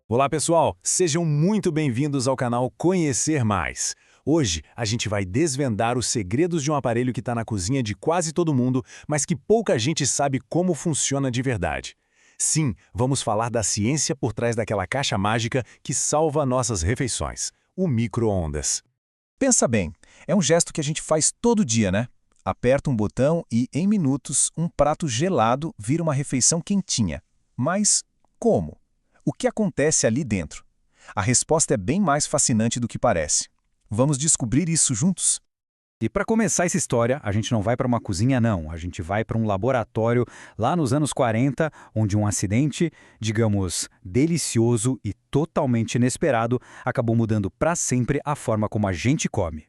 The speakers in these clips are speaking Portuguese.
Olá pessoal, sejam muito bem-vindos ao canal Conhecer Mais. Hoje a gente vai desvendar os segredos de um aparelho que está na cozinha de quase todo mundo, mas que pouca gente sabe como funciona de verdade. Sim, vamos falar da ciência por trás daquela caixa mágica que salva nossas refeições, o micro-ondas. Pensa bem, é um gesto que a gente faz todo dia, né? Aperta um botão e, em minutos, um prato gelado vira uma refeição quentinha. Mas como? O que acontece ali dentro? A resposta é bem mais fascinante do que parece. Vamos descobrir isso juntos? E para começar essa história, a gente não vai para uma cozinha não, a gente vai para um laboratório lá nos anos 40, onde um acidente, digamos, delicioso e totalmente inesperado, acabou mudando para sempre a forma como a gente come.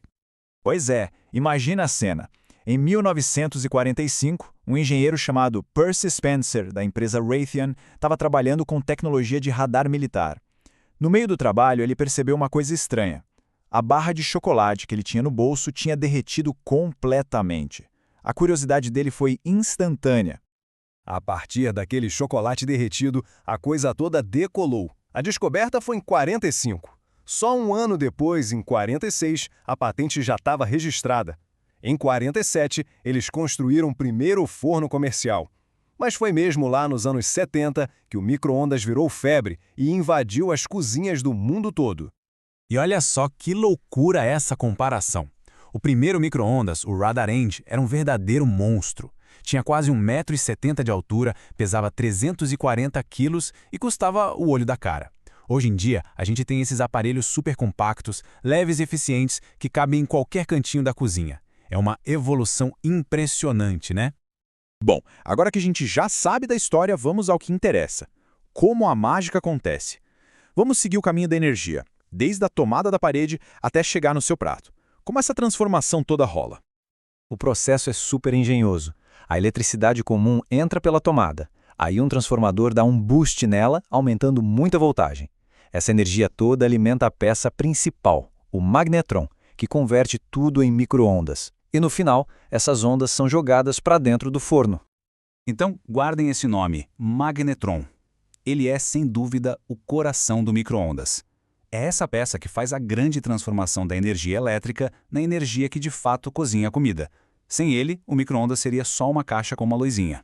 Pois é, imagina a cena. Em 1945, um engenheiro chamado Percy Spencer, da empresa Raytheon, estava trabalhando com tecnologia de radar militar. No meio do trabalho, ele percebeu uma coisa estranha. A barra de chocolate que ele tinha no bolso tinha derretido completamente. A curiosidade dele foi instantânea. A partir daquele chocolate derretido, a coisa toda decolou. A descoberta foi em 45. Só um ano depois, em 46, a patente já estava registrada. Em 47, eles construíram o primeiro forno comercial. Mas foi mesmo lá nos anos 70 que o micro-ondas virou febre e invadiu as cozinhas do mundo todo. E olha só que loucura essa comparação. O primeiro micro-ondas, o Radarange, era um verdadeiro monstro. Tinha quase 1,70 m de altura, pesava 340 quilos e custava o olho da cara. Hoje em dia, a gente tem esses aparelhos super compactos, leves e eficientes, que cabem em qualquer cantinho da cozinha. É uma evolução impressionante, né? Bom, agora que a gente já sabe da história, vamos ao que interessa. Como a mágica acontece. Vamos seguir o caminho da energia, desde a tomada da parede até chegar no seu prato. Como essa transformação toda rola? O processo é super engenhoso. A eletricidade comum entra pela tomada. Aí um transformador dá um boost nela, aumentando muito a voltagem. Essa energia toda alimenta a peça principal, o magnetron, que converte tudo em micro-ondas. E no final, essas ondas são jogadas para dentro do forno. Então, guardem esse nome, magnetron. Ele é, sem dúvida, o coração do micro-ondas. É essa peça que faz a grande transformação da energia elétrica na energia que de fato cozinha a comida. Sem ele, o micro-ondas seria só uma caixa com uma luzinha.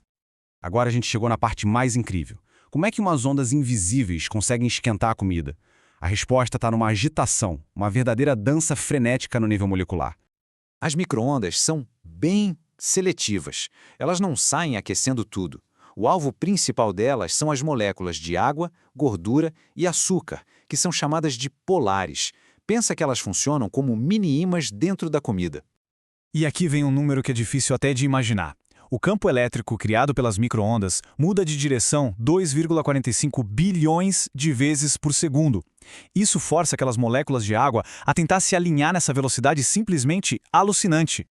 Agora a gente chegou na parte mais incrível. Como é que umas ondas invisíveis conseguem esquentar a comida? A resposta está numa agitação, uma verdadeira dança frenética no nível molecular. As micro-ondas são bem seletivas. Elas não saem aquecendo tudo. O alvo principal delas são as moléculas de água, gordura e açúcar, que são chamadas de polares. Pensa que elas funcionam como mini-ímãs dentro da comida. E aqui vem um número que é difícil até de imaginar. O campo elétrico criado pelas micro-ondas muda de direção 2,45 bilhões de vezes por segundo. Isso força aquelas moléculas de água a tentar se alinhar nessa velocidade simplesmente alucinante.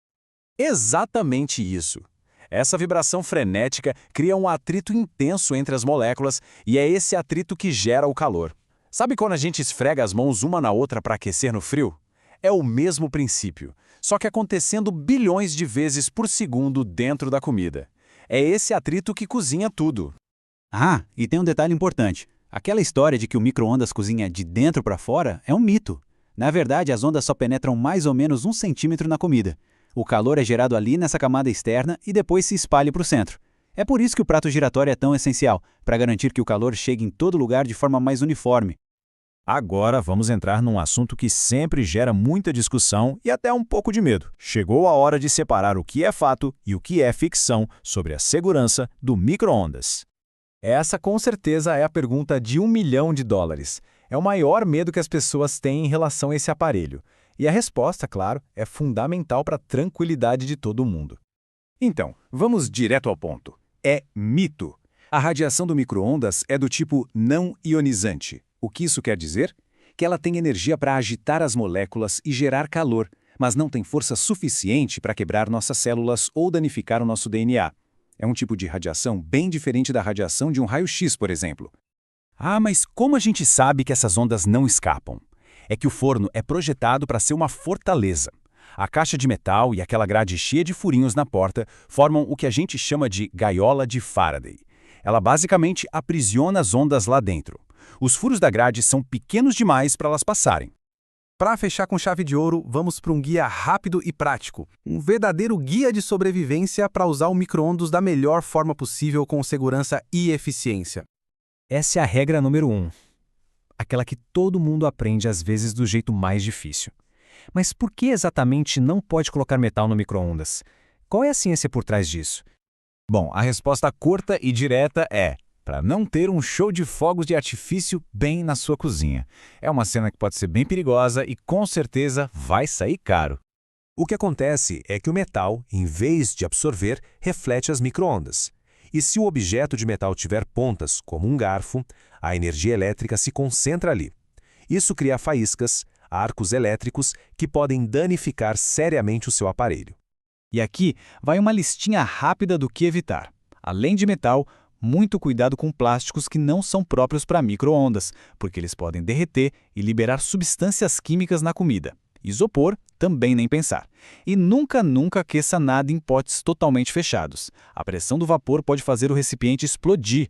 Exatamente isso. Essa vibração frenética cria um atrito intenso entre as moléculas e é esse atrito que gera o calor. Sabe quando a gente esfrega as mãos uma na outra para aquecer no frio? É o mesmo princípio, só que acontecendo bilhões de vezes por segundo dentro da comida. É esse atrito que cozinha tudo. Ah, e tem um detalhe importante. Aquela história de que o micro-ondas cozinha de dentro para fora é um mito. Na verdade, as ondas só penetram mais ou menos 1 centímetro na comida. O calor é gerado ali nessa camada externa e depois se espalha para o centro. É por isso que o prato giratório é tão essencial, para garantir que o calor chegue em todo lugar de forma mais uniforme. Agora vamos entrar num assunto que sempre gera muita discussão e até um pouco de medo. Chegou a hora de separar o que é fato e o que é ficção sobre a segurança do micro-ondas. Essa com certeza é a pergunta de $1 milhão. É o maior medo que as pessoas têm em relação a esse aparelho. E a resposta, claro, é fundamental para a tranquilidade de todo mundo. Então, vamos direto ao ponto. É mito. A radiação do micro-ondas é do tipo não ionizante. O que isso quer dizer? Que ela tem energia para agitar as moléculas e gerar calor, mas não tem força suficiente para quebrar nossas células ou danificar o nosso DNA. É um tipo de radiação bem diferente da radiação de um raio-x, por exemplo. Ah, mas como a gente sabe que essas ondas não escapam? É que o forno é projetado para ser uma fortaleza. A caixa de metal e aquela grade cheia de furinhos na porta formam o que a gente chama de gaiola de Faraday. Ela basicamente aprisiona as ondas lá dentro. Os furos da grade são pequenos demais para elas passarem. Para fechar com chave de ouro, vamos para um guia rápido e prático. Um verdadeiro guia de sobrevivência para usar o micro-ondas da melhor forma possível com segurança e eficiência. Essa é a regra número 1. Aquela que todo mundo aprende às vezes do jeito mais difícil. Mas por que exatamente não pode colocar metal no micro-ondas? Qual é a ciência por trás disso? Bom, a resposta curta e direta é: para não ter um show de fogos de artifício bem na sua cozinha. É uma cena que pode ser bem perigosa e com certeza vai sair caro. O que acontece é que o metal, em vez de absorver, reflete as micro-ondas. E se o objeto de metal tiver pontas, como um garfo, a energia elétrica se concentra ali. Isso cria faíscas, arcos elétricos, que podem danificar seriamente o seu aparelho. E aqui vai uma listinha rápida do que evitar. Além de metal, muito cuidado com plásticos que não são próprios para micro-ondas, porque eles podem derreter e liberar substâncias químicas na comida. Isopor, também nem pensar. E nunca aqueça nada em potes totalmente fechados. A pressão do vapor pode fazer o recipiente explodir.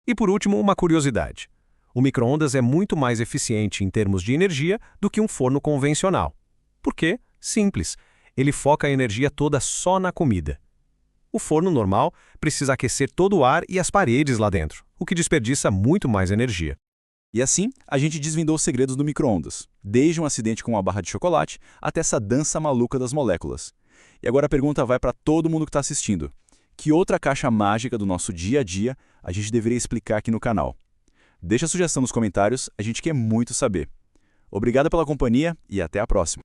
E por último, uma curiosidade. O micro-ondas é muito mais eficiente em termos de energia do que um forno convencional. Por quê? Simples. Ele foca a energia toda só na comida. O forno normal precisa aquecer todo o ar e as paredes lá dentro, o que desperdiça muito mais energia. E assim, a gente desvendou os segredos do micro-ondas, desde um acidente com uma barra de chocolate até essa dança maluca das moléculas. E agora a pergunta vai para todo mundo que está assistindo. Que outra caixa mágica do nosso dia a dia a gente deveria explicar aqui no canal? Deixa a sugestão nos comentários, a gente quer muito saber. Obrigado pela companhia e até a próxima.